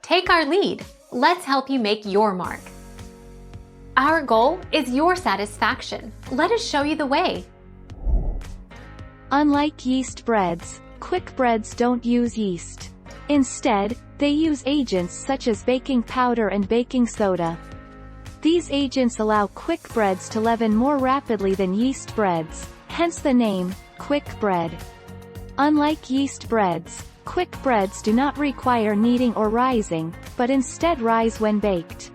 Take our lead. Let's help you make your mark. Our goal is your satisfaction. Let us show you the way. Unlike yeast breads, quick breads don't use yeast. Instead, they use agents such as baking powder and baking soda. These agents allow quick breads to leaven more rapidly than yeast breads, hence the name, quick bread. Unlike yeast breads, quick breads do not require kneading or rising, but instead rise when baked.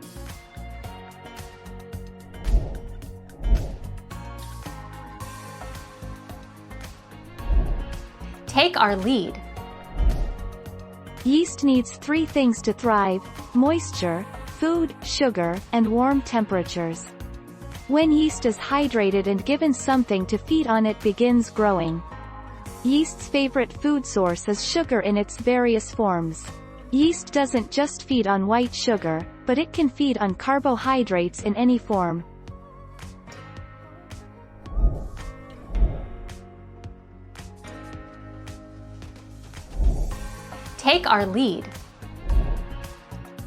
Take our lead. Yeast needs three things to thrive: moisture, food, sugar, and warm temperatures. When yeast is hydrated and given something to feed on, it begins growing. Yeast's favorite food source is sugar in its various forms. Yeast doesn't just feed on white sugar, but it can feed on carbohydrates in any form. Take our lead.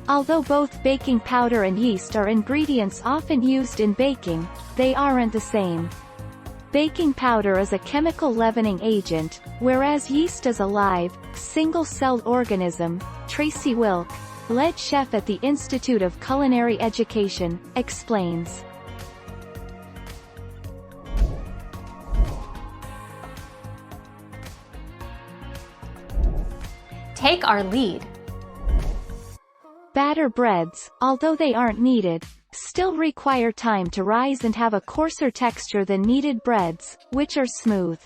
Although both baking powder and yeast are ingredients often used in baking, they aren't the same. Baking powder is a chemical leavening agent, whereas yeast is a live, single-celled organism. Tracy Wilk, lead chef at the Institute of Culinary Education, explains. Take our lead. Batter breads, although they aren't kneaded, still require time to rise and have a coarser texture than kneaded breads, which are smooth.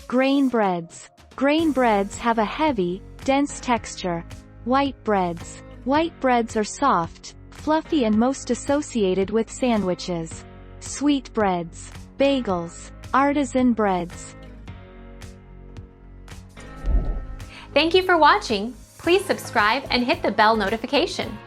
Grain breads. Grain breads have a heavy, dense texture. White breads. White breads are soft, fluffy and most associated with sandwiches. Sweet breads. Bagels. Artisan breads. Thank you for watching. Please subscribe and hit the bell notification.